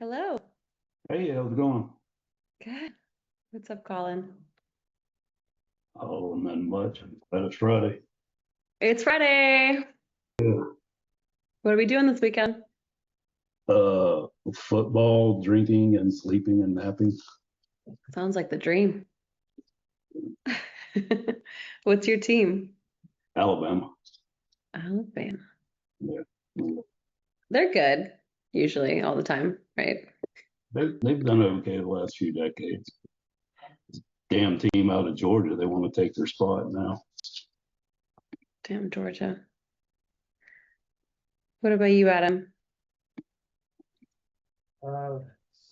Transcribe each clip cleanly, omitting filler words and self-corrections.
Hello. Hey, how's it going? Good. What's up, Colin? Oh, nothing much. Glad it's Friday. It's Friday. Yeah. What are we doing this weekend? Football, drinking, and sleeping and napping. Sounds like the dream. What's your team? Alabama. Alabama. Yeah. They're good, usually, all the time, right? They've done okay the last few decades. Damn team out of Georgia, they want to take their spot now. Damn, Georgia. What about you, Adam? Uh,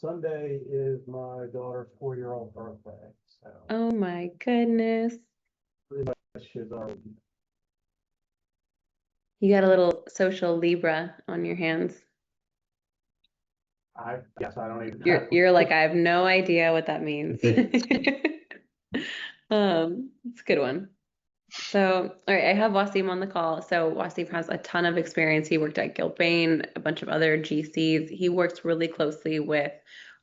Sunday is my daughter's 4-year-old birthday, so Oh my goodness. pretty much is our. You got a little social Libra on your hands. I guess I don't even You're know. you're like, I have no idea what that means. It's a good one. So, all right, I have Wasim on the call. So Wasim has a ton of experience. He worked at Gilbane, a bunch of other GCs. He works really closely with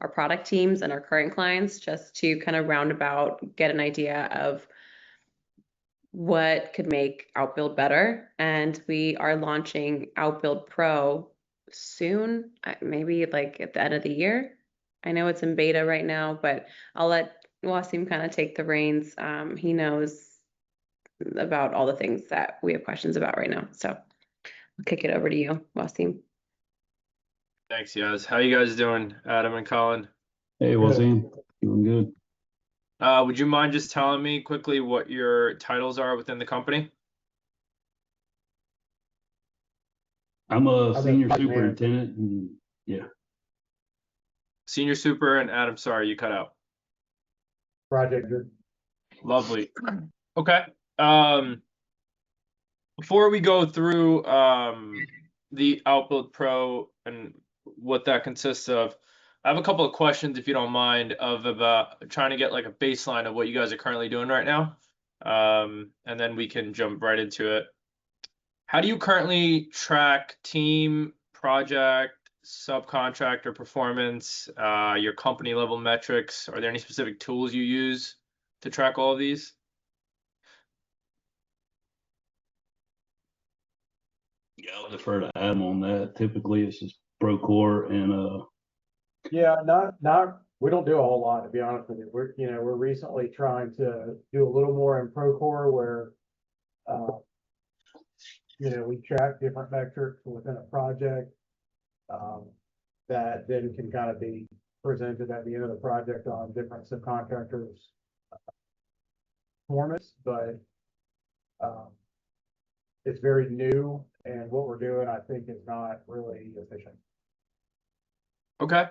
our product teams and our current clients just to kind of roundabout get an idea of what could make Outbuild better. And we are launching Outbuild Pro soon, maybe like at the end of the year. I know it's in beta right now, but I'll let Wasim kind of take the reins. He knows about all the things that we have questions about right now. So I'll kick it over to you, Wasim. Thanks, guys. How you guys doing, Adam and Colin? Hey, Wasim, doing good. Would you mind just telling me quickly what your titles are within the company? I'm a I'm a senior project manager. superintendent, and yeah, Senior super and Adam, sorry, you cut out. Project. Lovely. Okay. Before we go through the Outbuild Pro and what that consists of, I have a couple of questions, if you don't mind, of about trying to get like a baseline of what you guys are currently doing right now. And then we can jump right into it. How do you currently track team, project, subcontractor performance, your company level metrics? Are there any specific tools you use to track all of these? yeah, I'll defer to Adam on that. Typically, it's just Procore and Yeah, we don't do a whole lot, to be honest with you. We're recently trying to do a little more in Procore where, uh, we track different metrics within a project. That then can kind of be presented at the end of the project on different subcontractors' performance, but, um, it's very new, and what we're doing, I think, is not really efficient. Okay.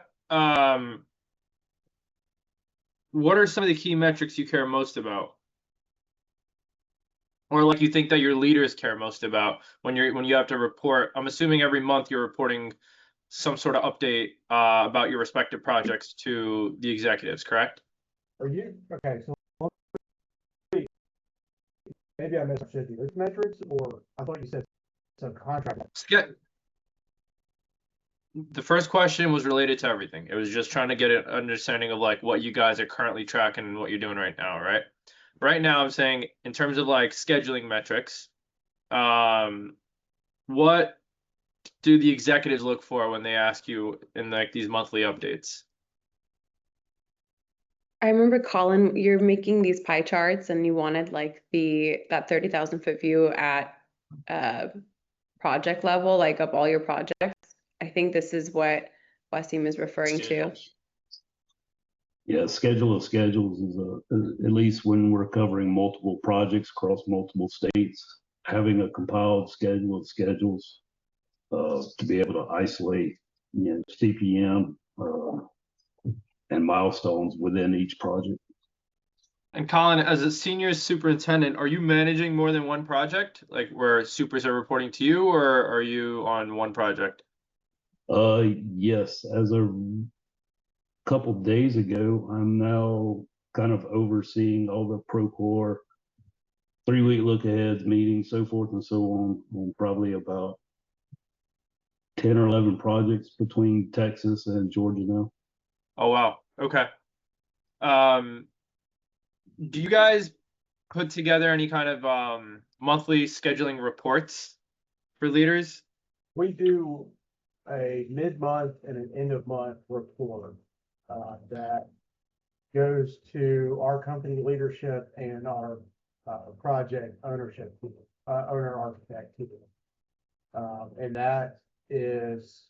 What are some of the key metrics you care most about? Or like you think that your leaders care most about when you have to report? I'm assuming every month you're reporting some sort of update about your respective projects to the executives, correct? Are you, okay, so maybe I misunderstood you. It's metrics, or I thought you said subcontract. The first question was related to everything. It was just trying to get an understanding of like what you guys are currently tracking and what you're doing right now, right? Right now, I'm saying in terms of like scheduling metrics, what do the executives look for when they ask you in like these monthly updates? I remember Colin, you're making these pie charts and you wanted like that 30,000 foot view at uh project level, like of all your projects. I think this is what Wasim is referring to. yeah, schedule of schedules is at least when we're covering multiple projects across multiple states, having a compiled schedule of schedules to be able to isolate, CPM and milestones within each project. And Colin, as a senior superintendent, are you managing more than one project? Like where supers are reporting to you, or are you on one project? Yes, as a couple days ago, I'm now kind of overseeing all the Procore 3-week look ahead meetings, so forth and so on probably about 10 or 11 projects between Texas and Georgia now. Oh wow. Okay. Do you guys put together any kind of monthly scheduling reports for leaders? We do a mid-month and an end-of-month report that goes to our company leadership and our project ownership team, owner architect team. And that is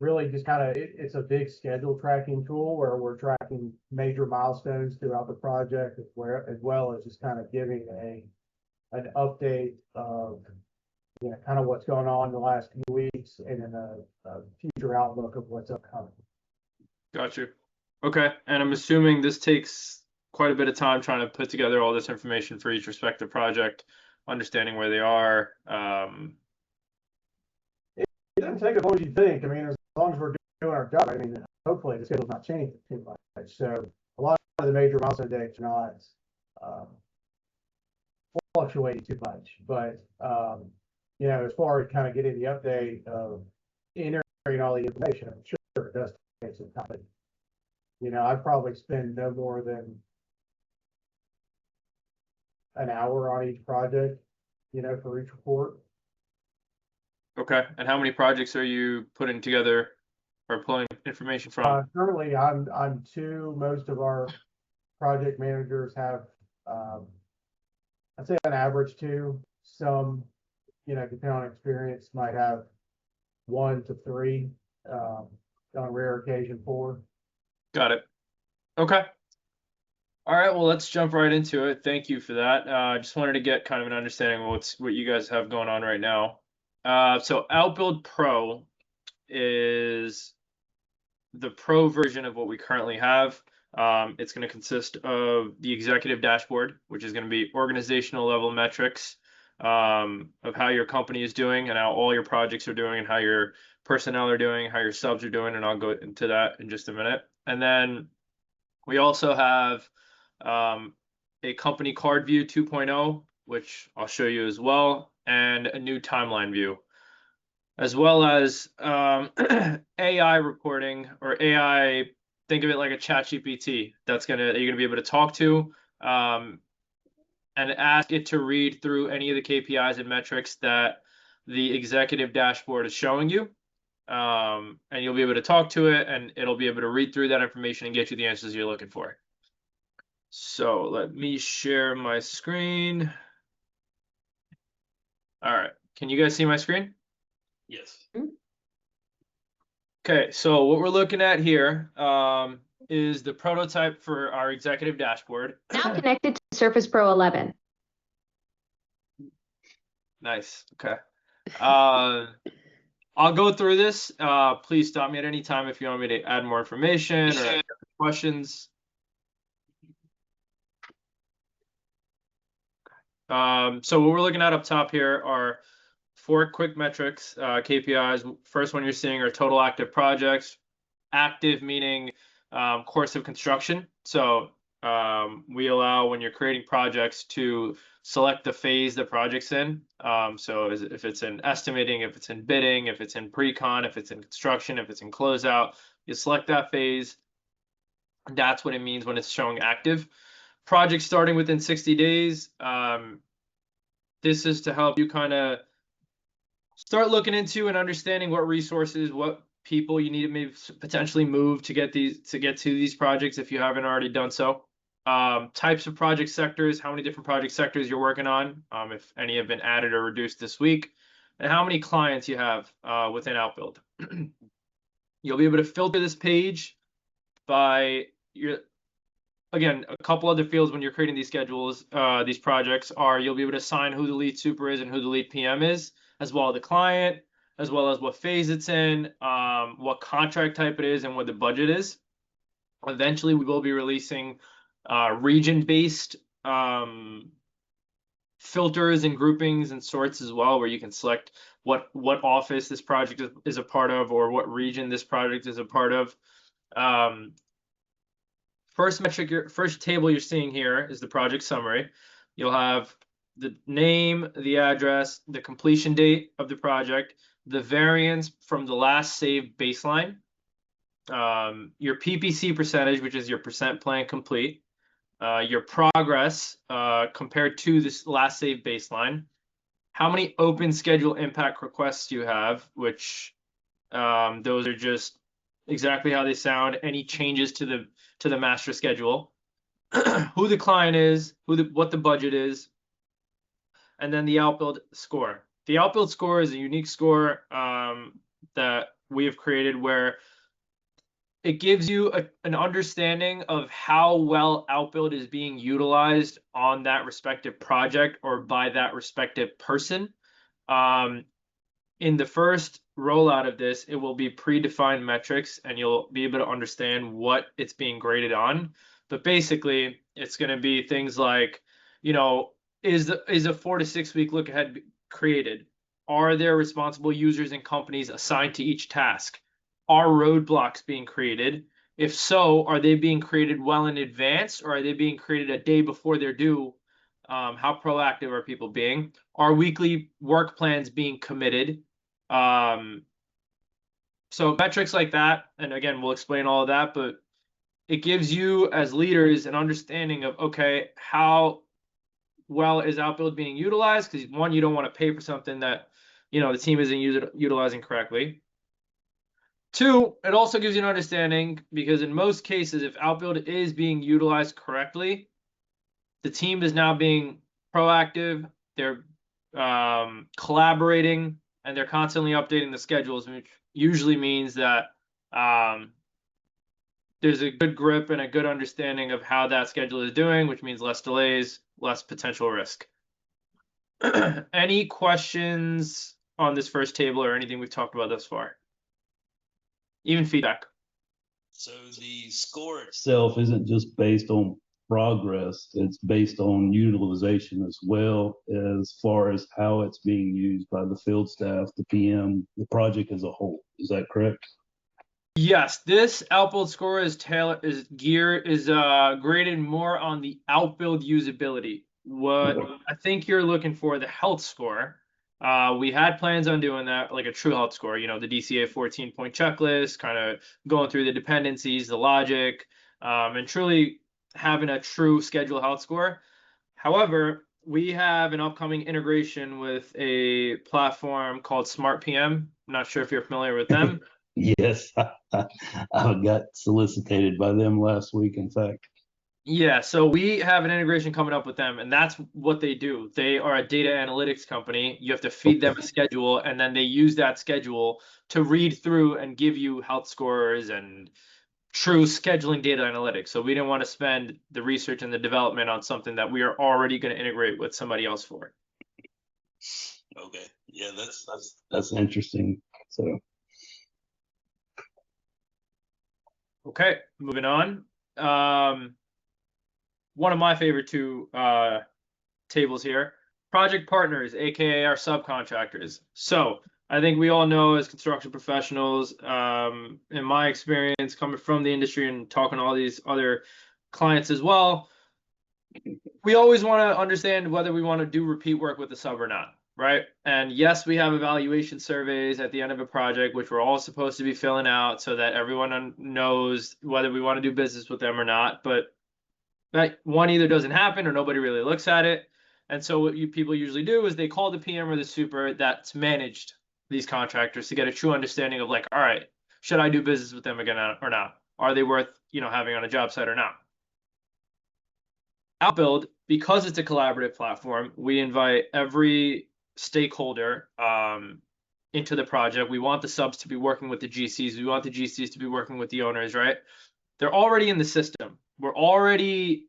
really just kind of, it's a big schedule tracking tool where we're tracking major milestones throughout the project as well as just kind of giving an update of kind of what's going on in the last few weeks and then a future outlook of what's upcoming. Got you. Okay. And I'm assuming this takes quite a bit of time trying to put together all this information for each respective project, understanding where they are. It doesn't take as long as you think. I mean, as long as we're doing our job, I mean, hopefully the schedule's not changing too much. So a lot of the major milestone dates are not fluctuating too much. But as far as kind of getting the update of entering all the information, I'm sure it does take some time. I probably spend no more than an hour on each project, for each report. Okay. And how many projects are you putting together or pulling information from? Currently, I'm two. Most of our project managers have, I'd say on average two. Some, depending on experience, might have 1 to 3, on rare occasion 4. Got it. Okay. All right. Well, let's jump right into it. Thank you for that. I just wanted to get kind of an understanding of what you guys have going on right now. So Outbuild Pro is the pro version of what we currently have. It's going to consist of the executive dashboard, which is going to be organizational level metrics of how your company is doing and how all your projects are doing and how your personnel are doing, how your subs are doing, and I'll go into that in just a minute. And then we also have a company card view 2.0, which I'll show you as well, and a new timeline view, as well as AI reporting or AI. Think of it like a chat GPT that you're gonna be able to talk to and ask it to read through any of the KPIs and metrics that the executive dashboard is showing you. And you'll be able to talk to it and it'll be able to read through that information and get you the answers you're looking for. So let me share my screen. All right. Can you guys see my screen? Yes. Okay, so what we're looking at here is the prototype for our executive dashboard. Now connected to Surface Pro 11. Nice. Okay. I'll go through this. Please stop me at any time if you want me to add more information or have questions. So what we're looking at up top here are 4 quick metrics, KPIs. First one you're seeing are total active projects. Active meaning course of construction. So we allow, when you're creating projects, to select the phase the project's in. So if it's in estimating, if it's in bidding, if it's in pre-con, if it's in construction, if it's in closeout, you select that phase. That's what it means when it's showing active. Project starting within 60 days. This is to help you kind of start looking into and understanding what resources, what people you need to maybe potentially move to get to these projects if you haven't already done so. Types of project sectors, how many different project sectors you're working on, if any have been added or reduced this week, and how many clients you have within Outbuild. You'll be able to filter this page by again, a couple other fields when you're creating these schedules, these projects are, you'll be able to assign who the lead super is and who the lead PM is, as well as the client, as well as what phase it's in, what contract type it is, and what the budget is. Eventually, we will be releasing region-based filters and groupings and sorts as well, where you can select what office this project is a part of or what region this project is a part of. First table you're seeing here is the project summary. You'll have the name, the address, the completion date of the project, the variance from the last saved baseline, your PPC percentage, which is your percent plan complete, your progress compared to this last saved baseline, how many open schedule impact requests you have, which those are just exactly how they sound, any changes to the master schedule, who the client is, what the budget is, and then the outbuild score. The outbuild score is a unique score that we have created where it gives you an understanding of how well outbuild is being utilized on that respective project or by that respective person. In the first rollout of this, it will be predefined metrics and you'll be able to understand what it's being graded on. But basically, it's going to be things like, is a 4 to 6 week look ahead created? Are there responsible users and companies assigned to each task? Are roadblocks being created? If so, are they being created well in advance or are they being created a day before they're due? How proactive are people being? Are weekly work plans being committed? So metrics like that, and again, we'll explain all of that, but it gives you as leaders an understanding of, okay, how well is outbuild being utilized? Because one, you don't want to pay for something that, the team isn't utilizing correctly. Two, it also gives you an understanding because in most cases, if outbuild is being utilized correctly, the team is now being proactive, they're collaborating, and they're constantly updating the schedules, which usually means that there's a good grip and a good understanding of how that schedule is doing, which means less delays, less potential risk. Any questions on this first table or anything we've talked about thus far? Even feedback. So the score itself isn't just based on progress, it's based on utilization as well as far as how it's being used by the field staff, the PM, the project as a whole. Is that correct? Yes, this outbuild score is graded more on the outbuild usability. What I think you're looking for, the health score. We had plans on doing that, like a true health score, the DCA 14-point checklist, kind of going through the dependencies, the logic, and truly having a true schedule health score. However, we have an upcoming integration with a platform called Smart PM. I'm not sure if you're familiar with them. Yes, I got solicited by them last week, in fact. Yeah, so we have an integration coming up with them, and that's what they do. They are a data analytics company. You have to feed them a schedule, and then they use that schedule to read through and give you health scores and true scheduling data analytics. So we didn't want to spend the research and the development on something that we are already going to integrate with somebody else for. Okay, yeah, that's interesting. So. Okay, moving on. One of my favorite two tables here, project partners, aka our subcontractors. So I think we all know as construction professionals, in my experience coming from the industry and talking to all these other clients as well, we always want to understand whether we want to do repeat work with the sub or not, right? And yes, we have evaluation surveys at the end of a project, which we're all supposed to be filling out so that everyone knows whether we want to do business with them or not. But that one either doesn't happen or nobody really looks at it. And so what people usually do is they call the PM or the super that's managed these contractors to get a true understanding of like, all right, should I do business with them again or not? Are they worth, having on a job site or not? Outbuild, because it's a collaborative platform, we invite every stakeholder into the project. We want the subs to be working with the GCs. We want the GCs to be working with the owners, right? They're already in the system. We're already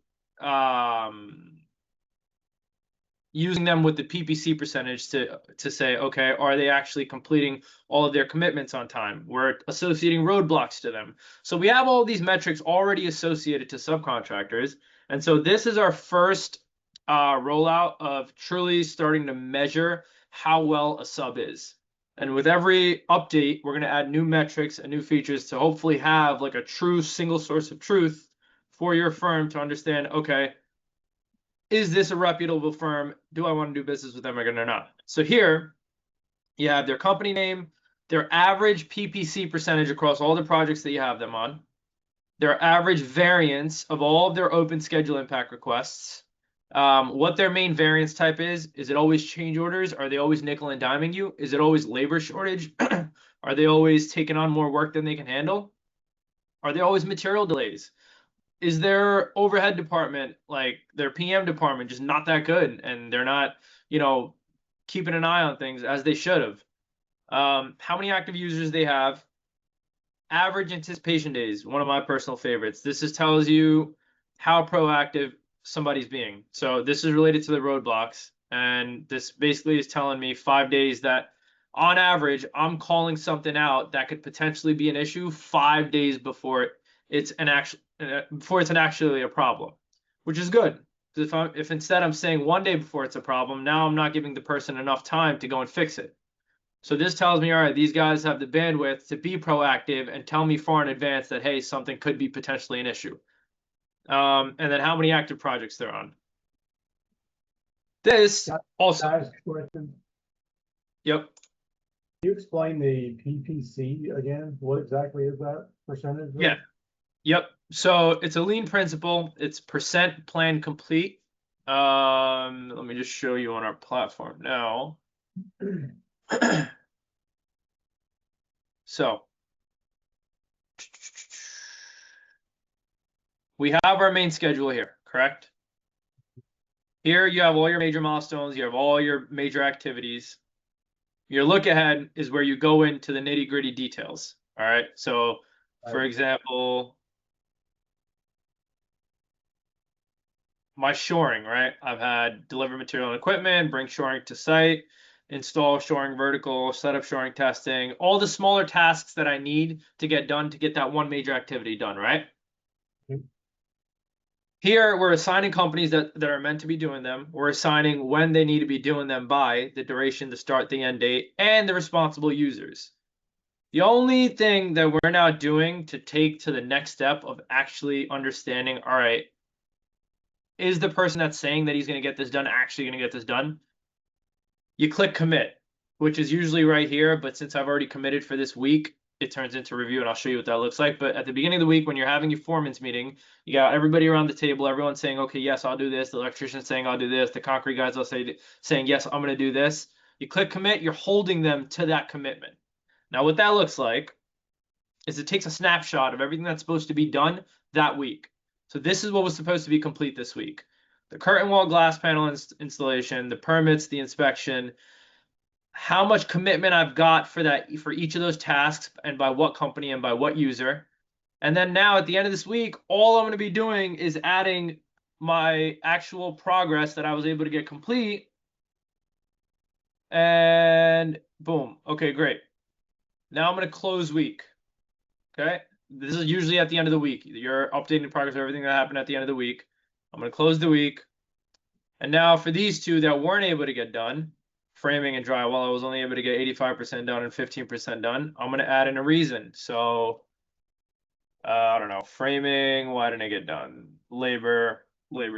using them with the PPC percentage to say, okay, are they actually completing all of their commitments on time? We're associating roadblocks to them. So we have all these metrics already associated to subcontractors. And so this is our first rollout of truly starting to measure how well a sub is. And with every update, we're going to add new metrics and new features to hopefully have like a true single source of truth for your firm to understand, okay, is this a reputable firm? Do I want to do business with them or not? So here you have their company name, their average PPC percentage across all the projects that you have them on, their average variance of all of their open schedule impact requests, what their main variance type is it always change orders? Are they always nickel and diming you? Is it always labor shortage? Are they always taking on more work than they can handle? Are there always material delays? Is their overhead department, like their PM department, just not that good and they're not, keeping an eye on things as they should have? How many active users they have? Average anticipation days, one of my personal favorites. This just tells you how proactive somebody's being. So this is related to the roadblocks, and this basically is telling me 5 days that on average I'm calling something out that could potentially be an issue 5 days before it's actually a problem, which is good. If instead I'm saying 1 day before it's a problem, now I'm not giving the person enough time to go and fix it. So this tells me, all right, these guys have the bandwidth to be proactive and tell me far in advance that, hey, something could be potentially an issue. And then how many active projects they're on. This also. Guys, question. Yep. Can you explain the PPC again? What exactly is that percentage? Yeah. Yep. So it's a lean principle. It's percent plan complete. Let me just show you on our platform now. So we have our main schedule here, correct? Here you have all your major milestones, you have all your major activities. Your look ahead is where you go into the nitty gritty details. All right. So for example, my shoring, right? I've had deliver material and equipment, bring shoring to site, install shoring vertical, set up shoring testing, all the smaller tasks that I need to get done to get that one major activity done, right? Here, we're assigning companies that are meant to be doing them. We're assigning when they need to be doing them by, the duration, the start, the end date, and the responsible users. The only thing that we're now doing to take to the next step of actually understanding, all right, is the person that's saying that he's going to get this done actually going to get this done? You click commit, which is usually right here, but since I've already committed for this week, it turns into review, and I'll show you what that looks like. But at the beginning of the week, when you're having your foreman's meeting, you got everybody around the table, everyone saying, okay, yes, I'll do this. The electrician saying, I'll do this. The concrete guys will saying, yes, I'm going to do this. You click commit, you're holding them to that commitment. Now, what that looks like is it takes a snapshot of everything that's supposed to be done that week. So this is what was supposed to be complete this week. The curtain wall glass panel installation, the permits, the inspection, how much commitment I've got for each of those tasks and by what company and by what user. And then now at the end of this week, all I'm going to be doing is adding my actual progress that I was able to get complete. And boom. Okay, great. Now I'm going to close week. Okay. This is usually at the end of the week. You're updating progress of everything that happened at the end of the week. I'm going to close the week. And now for these two that weren't able to get done, framing and drywall, I was only able to get 85% done and 15% done. I'm going to add in a reason. So, I don't know, framing, why didn't I get done? Labor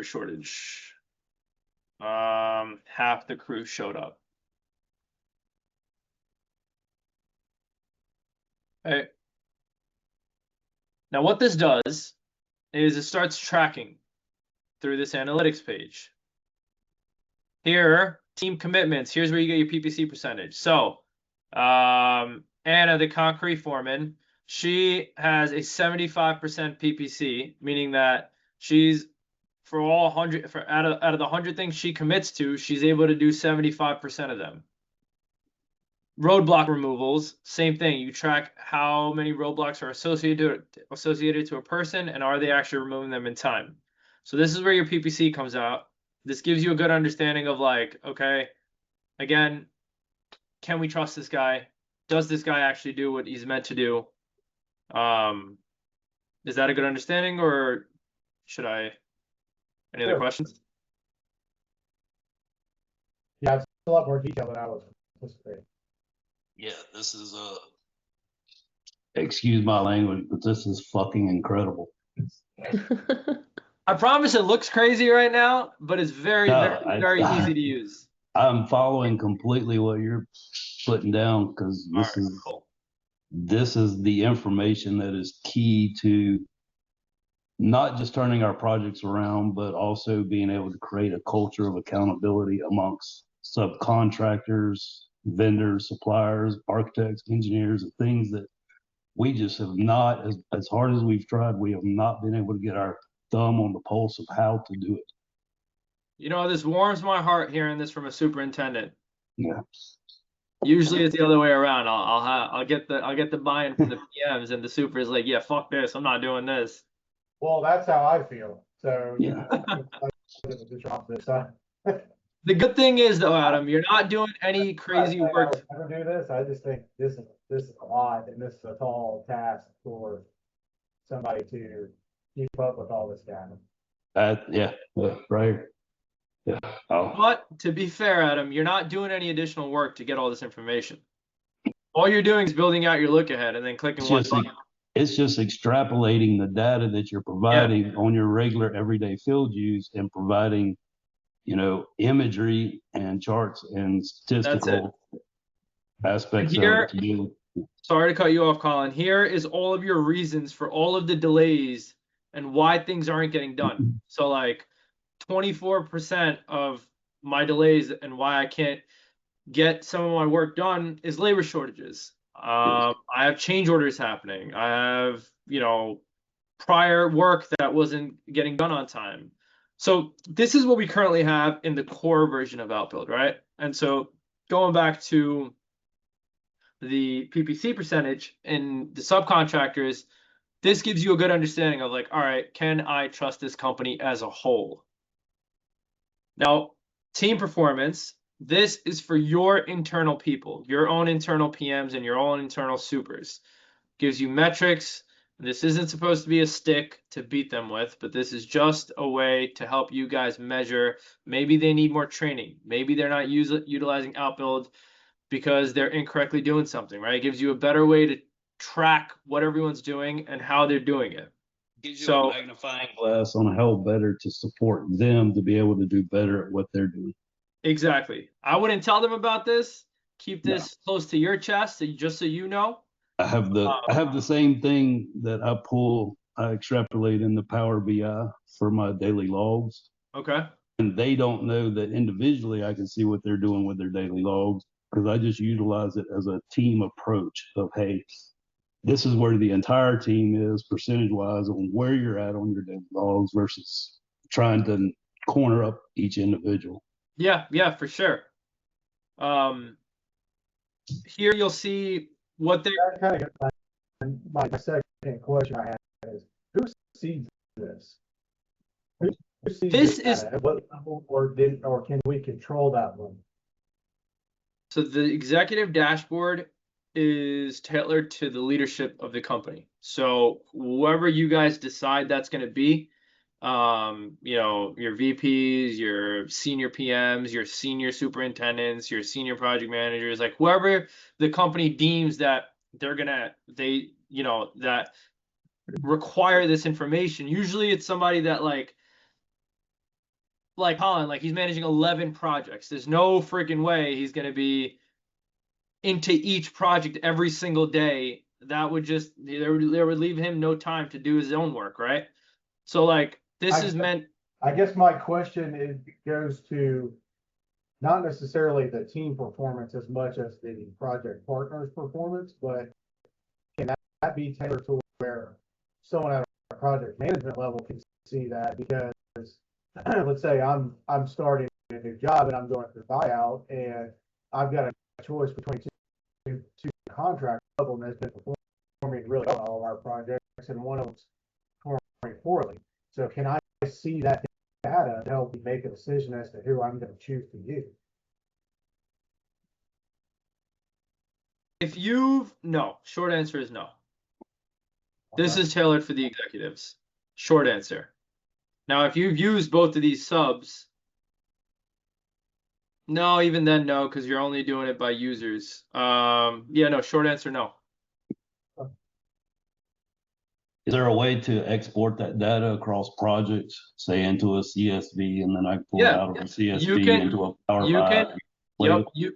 shortage. Half the crew showed up. Okay. Now what this does is it starts tracking through this analytics page. Here, team commitments, here's where you get your PPC percentage. So, Anna, the concrete foreman, she has a 75% PPC, meaning that she's for all 100 out of the 100 things she commits to, she's able to do 75% of them. Roadblock removals, same thing. You track how many roadblocks are associated to a person and are they actually removing them in time. So this is where your PPC comes out. This gives you a good understanding of like, okay, again, can we trust this guy? Does this guy actually do what he's meant to do? Is that a good understanding, or should I? Any other questions? Yeah, it's a lot more detail than I was anticipating. Yeah, this is excuse my language, but this is fucking incredible. I promise it looks crazy right now, but it's very, No, very easy to use. I'm following completely what you're putting down because All right, cool. this is the information that is key to not just turning our projects around, but also being able to create a culture of accountability amongst subcontractors, vendors, suppliers, architects, engineers, and things that we just have not, as hard as we've tried, we have not been able to get our thumb on the pulse of how to do it. You know, this warms my heart hearing this from a superintendent. Yeah. Usually it's the other way around. I'll get the buy-in from the PMs, and the super is like, yeah, fuck this, I'm not doing this. Well, that's how I feel. So, you Yeah. know, the opposite side. The good thing is though, Adam, you're not doing any crazy I work. would never do this. I just think this is a lot, and this is a tall task for somebody to keep up with all this data. Yeah, right. Yeah. Oh. But to be fair, Adam, you're not doing any additional work to get all this information. All you're doing is building out your look ahead and then clicking one button. It's just extrapolating the data that you're providing on your regular everyday field use and providing, imagery and charts and statistical aspects of it to do. Sorry to cut you off, Colin. Here is all of your reasons for all of the delays and why things aren't getting done. So like 24% of my delays and why I can't get some of my work done is labor shortages. I have change orders happening. I have, prior work that wasn't getting done on time. So this is what we currently have in the core version of Outbuild, right? And so going back to the PPC percentage and the subcontractors, this gives you a good understanding of like, all right, can I trust this company as a whole? Now, team performance, this is for your internal people, your own internal PMs and your own internal supers. Gives you metrics. This isn't supposed to be a stick to beat them with, but this is just a way to help you guys measure. Maybe they need more training. Maybe they're not utilizing Outbuild because they're incorrectly doing something, right? It gives you a better way to track what everyone's doing and how they're doing it. Gives you a magnifying glass on how better to support them to be able to do better at what they're doing. Exactly. I wouldn't tell them about this. Keep this close to your chest, just so you know. I have the same thing that I extrapolate in the Power BI for my daily logs. Okay. And they don't know that individually I can see what they're doing with their daily logs because I just utilize it as a team approach of, hey, this is where the entire team is percentage wise on where you're at on your daily logs versus trying to corner up each individual. Yeah, for sure. Here you'll see what they kind of my second question I have is who sees this? Who sees this this is at what level, or can we control that one? So the executive dashboard is tailored to the leadership of the company. So whoever you guys decide that's going to be, your VPs, your senior PMs, your senior superintendents, your senior project managers, like whoever the company deems that that require this information. Usually it's somebody that like Colin, like he's managing 11 projects. There's no freaking way he's going to be into each project every single day. That would just, there would leave him no time to do his own work, right? So like this is meant. I guess my question goes to not necessarily the team performance as much as the project partner's performance, but can that be tailored to where someone at a project management level can see that? Because let's say I'm starting a new job and I'm going through buyout and I've got a choice between two contract level that's been performing really well on all of our projects, and one of them's performing poorly. So can I see that data to help me make a decision as to who I'm going to choose to use? No, short answer is no. This is tailored for the executives. Short answer. Now, if you've used both of these subs, no, even then, no, because you're only doing it by users. No, short answer, no. Is there a way to export that data across projects, say into a CSV, and then I pull it Yeah, out of a you CSV can, into a Power you BI? can, yep, you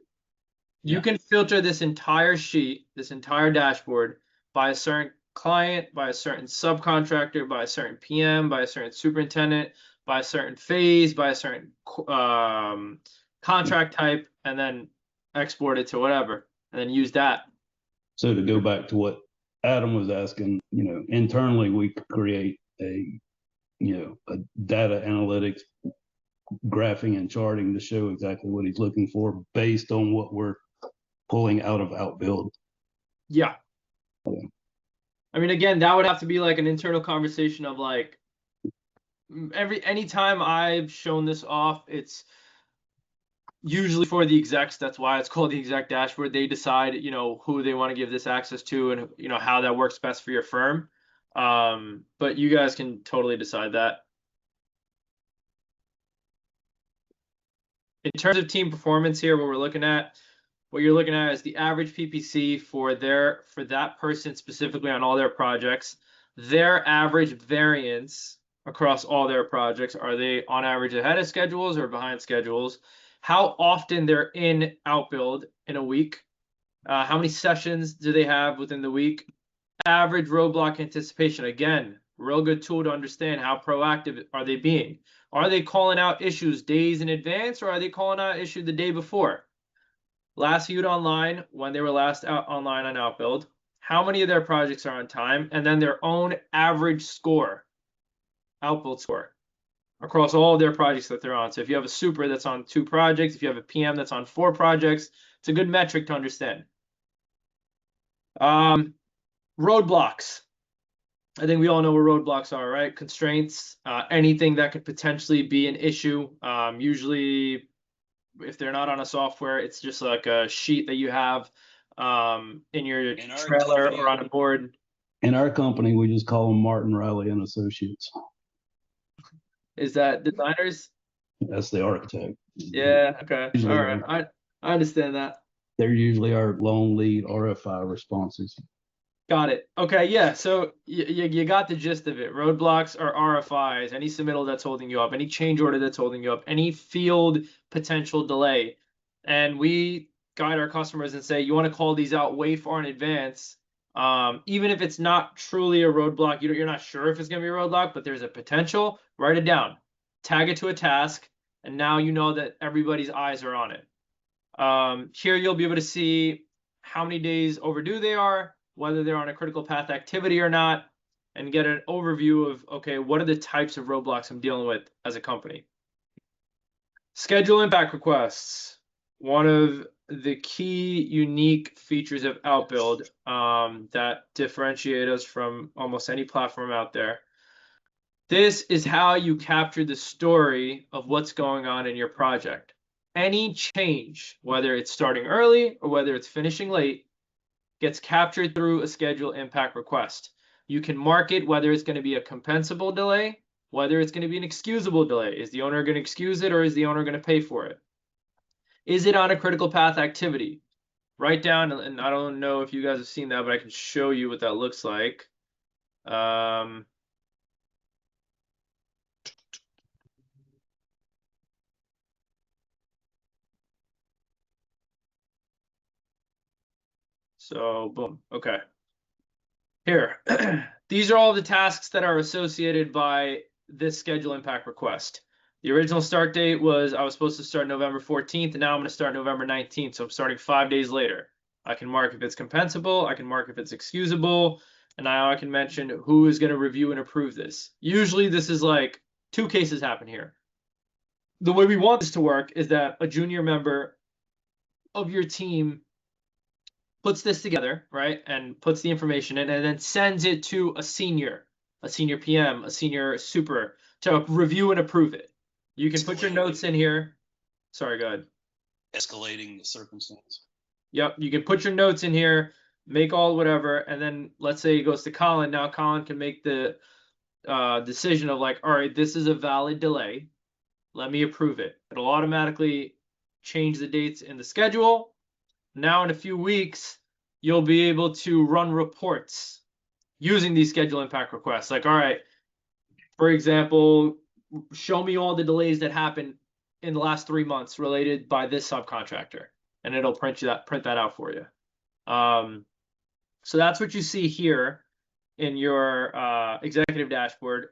Yeah. can filter this entire sheet, this entire dashboard by a certain client, by a certain subcontractor, by a certain PM, by a certain superintendent, by a certain phase, by a certain contract type, and then export it to whatever, and then use that. So to go back to what Adam was asking, internally we could create a data analytics graphing and charting to show exactly what he's looking for based on what we're pulling out of Outbuild. Yeah. Okay. I mean, again, that would have to be like an internal conversation of like anytime I've shown this off, it's usually for the execs. That's why it's called the exec dashboard. They decide, who they want to give this access to and, how that works best for your firm. But you guys can totally decide that. In terms of team performance here, what you're looking at is the average PPC for that person specifically on all their projects, their average variance across all their projects. Are they on average ahead of schedules or behind schedules? How often they're in Outbuild in a week? How many sessions do they have within the week? Average roadblock anticipation. Again, real good tool to understand how proactive are they being. Are they calling out issues days in advance, or are they calling out issue the day before? Last viewed online, when they were last out online on Outbuild, how many of their projects are on time, and then their own average score, Outbuild score, across all of their projects that they're on. So if you have a super that's on 2 projects, if you have a PM that's on 4 projects, it's a good metric to understand. Roadblocks. I think we all know what roadblocks are, right? Constraints, anything that could potentially be an issue. Usually, if they're not on a software, it's just like a sheet that you have in your trailer or on a board. In our company, we just call them Martin Riley and Associates. Is that designers? That's the architect. Yeah, okay. Usually All right. I understand that. They're usually our long lead RFI responses. Got it. Okay, yeah. So you got the gist of it. Roadblocks are RFIs, any submittal that's holding you up, any change order that's holding you up, any field potential delay. And we guide our customers and say, you want to call these out way far in advance. Even if it's not truly a roadblock, you're not sure if it's going to be a roadblock, but there's a potential, write it down, tag it to a task, and now you know that everybody's eyes are on it. Here you'll be able to see how many days overdue they are, whether they're on a critical path activity or not, and get an overview of, okay, what are the types of roadblocks I'm dealing with as a company. Schedule impact requests. One of the key unique features of Outbuild that differentiate us from almost any platform out there. This is how you capture the story of what's going on in your project. Any change, whether it's starting early or whether it's finishing late, gets captured through a schedule impact request. You can mark it whether it's going to be a compensable delay, whether it's going to be an excusable delay. Is the owner going to excuse it, or is the owner going to pay for it? Is it on a critical path activity? Write down, and I don't know if you guys have seen that, but I can show you what that looks like. So boom, okay. Here, these are all the tasks that are associated by this schedule impact request. The original start date was, I was supposed to start November 14th, and now I'm going to start November 19th, so I'm starting 5 days later. I can mark if it's compensable, I can mark if it's excusable, and now I can mention who is going to review and approve this. Usually this is like 2 cases happen here. The way we want this to work is that a junior member of your team puts this together, right, and puts the information in, and then sends it to a senior PM, a senior super to review and approve it. You can put your notes in here. Sorry, go ahead. Escalating the circumstance. Yep, you can put your notes in here, make all whatever, and then let's say it goes to Colin. Now Colin can make the decision of like, all right, this is a valid delay. Let me approve it. It'll automatically change the dates in the schedule. Now in a few weeks, you'll be able to run reports using these schedule impact requests. Like, all right, for example, show me all the delays that happened in the last 3 months related by this subcontractor, and it'll print that out for you. So that's what you see here in your executive dashboard.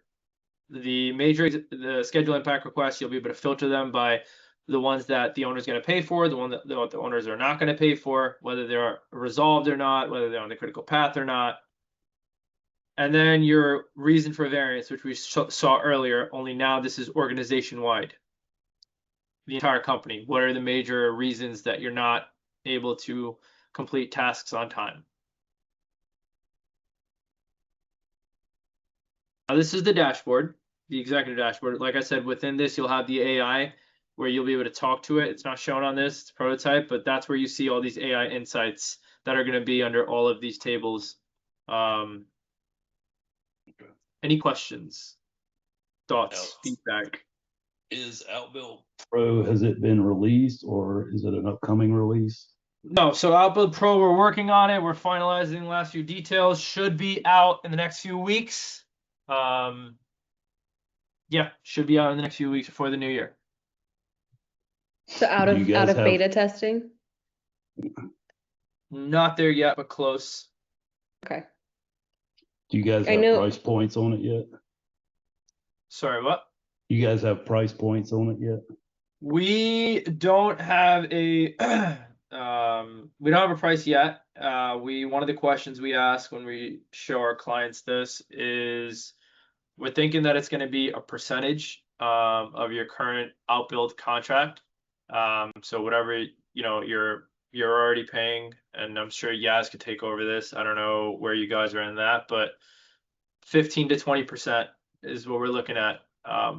The schedule impact requests, you'll be able to filter them by the ones that the owner's going to pay for, the one that the owners are not going to pay for, whether they're resolved or not, whether they're on the critical path or not. And then your reason for variance, which we saw earlier, only now this is organization-wide. The entire company. What are the major reasons that you're not able to complete tasks on time? Now, this is the dashboard, the executive dashboard. Like I said, within this, you'll have the AI where you'll be able to talk to it. It's not shown on this, it's a prototype, but that's where you see all these AI insights that are going to be under all of these tables. Any questions, thoughts, feedback? Is Outbuild Pro, has it been released or is it an upcoming release? No, so Outbuild Pro, we're working on it. We're finalizing the last few details. Should be out in the next few weeks. Yeah, should be out in the next few weeks before the new year. So out of beta testing? Not there yet, but close. Okay. Do you guys have price points on it yet? Sorry, what? You guys have price points on it yet? We don't have a we don't have a price yet. One of the questions we ask when we show our clients this is we're thinking that it's going to be a percentage of your current outbuild contract. So whatever you're already paying, and I'm sure Yaz could take over this. I don't know where you guys are in that, but 15 to 20% is what we're looking at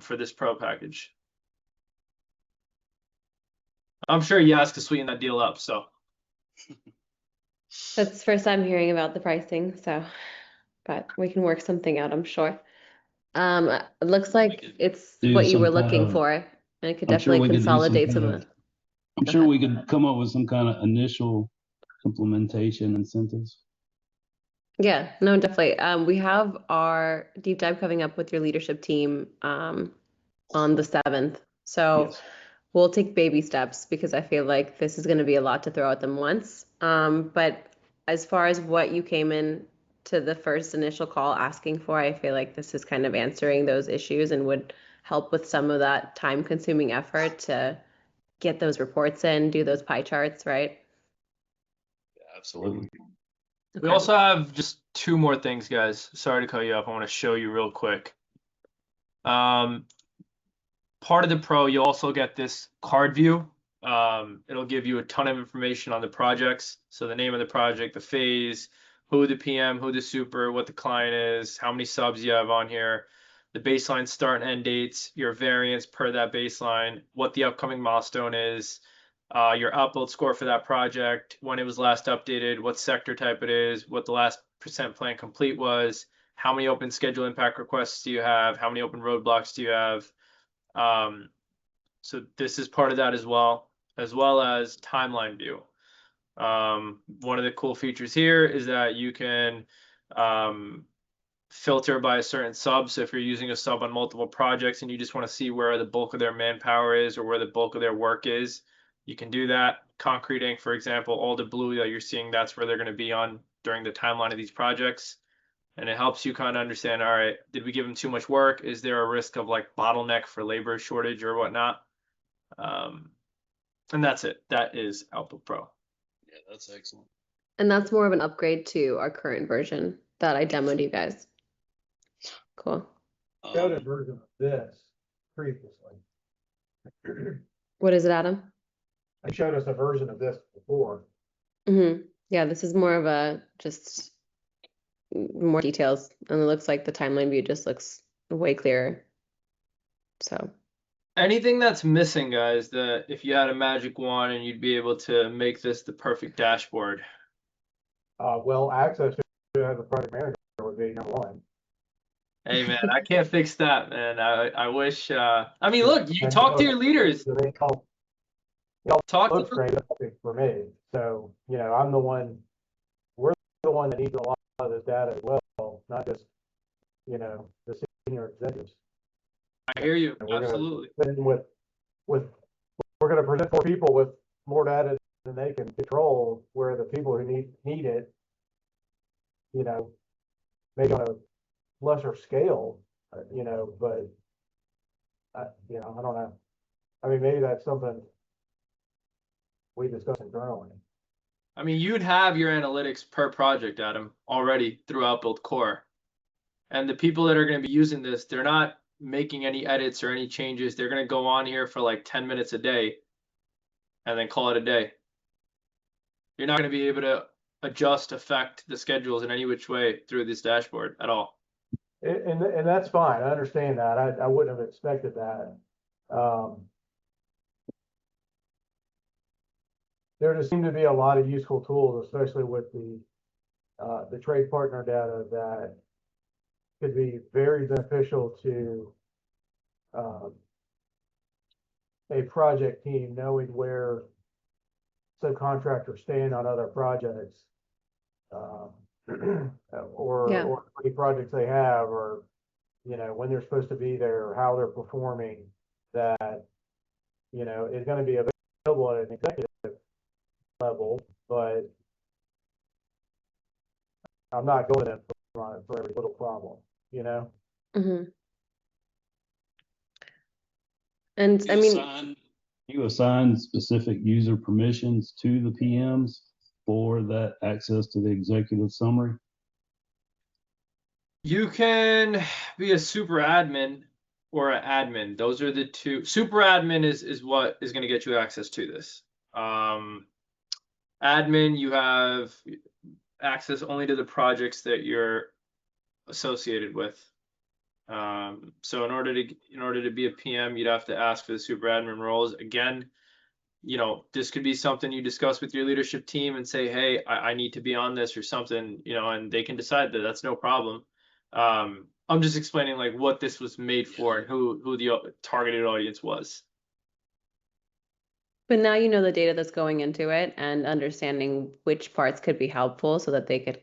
for this pro package. I'm sure Yaz could sweeten that deal up. So that's the first time hearing about the pricing. So, but we can work something out, I'm sure. It looks like it's what you were looking for, and it could definitely consolidate some of. I'm sure we could come up with some kind of initial implementation incentives. Yeah, no, definitely. We have our deep dive coming up with your leadership team on the 7th. So yes. We'll take baby steps because I feel like this is going to be a lot to throw at them once. But as far as what you came in to the first initial call asking for, I feel like this is kind of answering those issues and would help with some of that time-consuming effort to get those reports in, do those pie charts, right? Yeah, absolutely. Okay. We also have just 2 more things, guys. Sorry to cut you off. I want to show you real quick. Part of the pro, you'll also get this card view. It'll give you a ton of information on the projects. So the name of the project, the phase, who the PM, who the super, what the client is, how many subs you have on here, the baseline start and end dates, your variance per that baseline, what the upcoming milestone is, your outbuild score for that project, when it was last updated, what sector type it is, what the last % plan complete was, how many open schedule impact requests do you have, how many open roadblocks do you have. So this is part of that as well as timeline view. One of the cool features here is that you can filter by a certain sub. So if you're using a sub on multiple projects and you just want to see where the bulk of their manpower is or where the bulk of their work is, you can do that. Concrete ink, for example, all the blue that you're seeing, that's where they're going to be on during the timeline of these projects. And it helps you kind of understand, all right, did we give them too much work? Is there a risk of like bottleneck for labor shortage or whatnot? And that's it. That is Outbuild Pro. Yeah, that's excellent. And that's more of an upgrade to our current version that I demoed you guys. Cool. Showed a version of this previously. What is it, Adam? I showed us a version of this before. Mm-hmm. Yeah, this is more of a just more details, and it looks like the timeline view just looks way clearer. So anything that's missing, guys, that if you had a magic wand and you'd be able to make this the perfect dashboard? Well, access to as a project manager would be number 1. Hey man, I can't fix that, man. I wish I mean, look, you talk to your leaders. Talk to for me. So, I'm the one, we're the one that needs a lot of this data as well. not just, the senior executives. I hear you. We're gonna- Absolutely. Then with, we're gonna present more people with more data than they can control, where the people who need it, maybe on a lesser scale, but I don't know. I mean, maybe that's something we discuss internally. I mean, you'd have your analytics per project, Adam, already through Outbuild Core. And the people that are going to be using this, they're not making any edits or any changes. They're going to go on here for like 10 minutes a day and then call it a day. You're not going to be able to adjust, affect the schedules in any which way through this dashboard at all. And that's fine. I understand that. I wouldn't have expected that. There just seem to be a lot of useful tools, especially with the trade partner data, that could be very beneficial to a project team, knowing where subcontractors stand on other projects, or any projects they have, or when they're supposed to be there, or how they're performing. That is going to be available at an executive level, but I'm not going to for every little problem, Mm-hmm. And I mean, You assign specific user permissions to the PMs for that access to the executive summary? You can be a super admin or an admin. Those are the two. Super admin is what is going to get you access to this. Admin, you have access only to the projects that you're associated with. So in order to be a PM, you'd have to ask for the super admin roles. Again, this could be something you discuss with your leadership team and say, hey, I need to be on this or something, and they can decide that. That's no problem. I'm just explaining like what this was made for and who the targeted audience was. but now you know the data that's going into it and understanding which parts could be helpful so that they could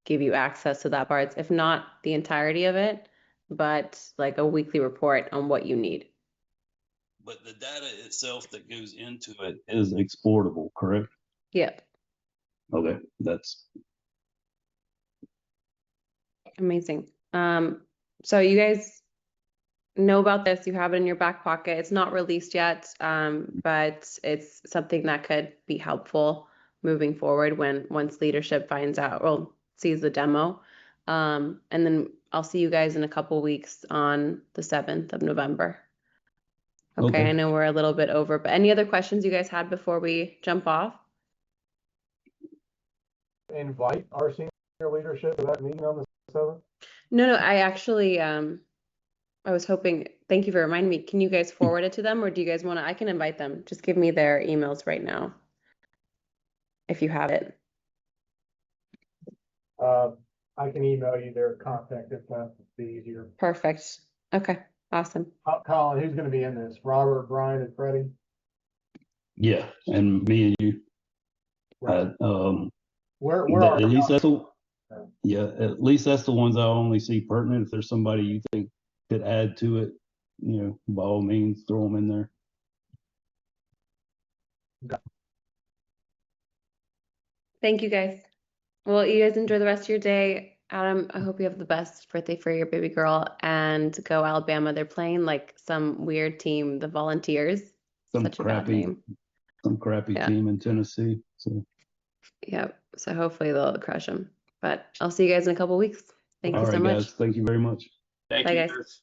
give you access to that parts, if not the entirety of it, but like a weekly report on what you need. But the data itself that goes into it is exportable, correct? Yep. Okay, that's Amazing. So you guys know about this, you have it in your back pocket. It's not released yet, but it's something that could be helpful moving forward once leadership finds out or sees the demo. And then I'll see you guys in a couple weeks on the 7th of November. Okay, I know we're a little bit over, but any other questions you guys had before we jump off? Invite our senior leadership to that meeting on the 7th. No, I actually, I was hoping, thank you for reminding me. Can you guys forward it to them, or do you guys want to, I can invite them. Just give me their emails right now, if you have it. I can email you their contact info. It'd be easier. Perfect. Okay, awesome. Colin, who's going to be in this? Robert, Brian, and Freddie? yeah, and me and you. Right. Where At least that's at least that's the ones I only see pertinent. If there's somebody you think could add to it, by all means, throw them in there. Thank you guys. Well, you guys enjoy the rest of your day. Adam, I hope you have the best birthday for your baby girl, and go Alabama. They're playing like some weird team, the Volunteers. Such a bad name. Some crappy team in Tennessee. So. Yep. So hopefully they'll crush them. But I'll see you guys in a couple weeks. Thank you so much. Guys. Thank you very much. Thank Bye, you, guys. guys.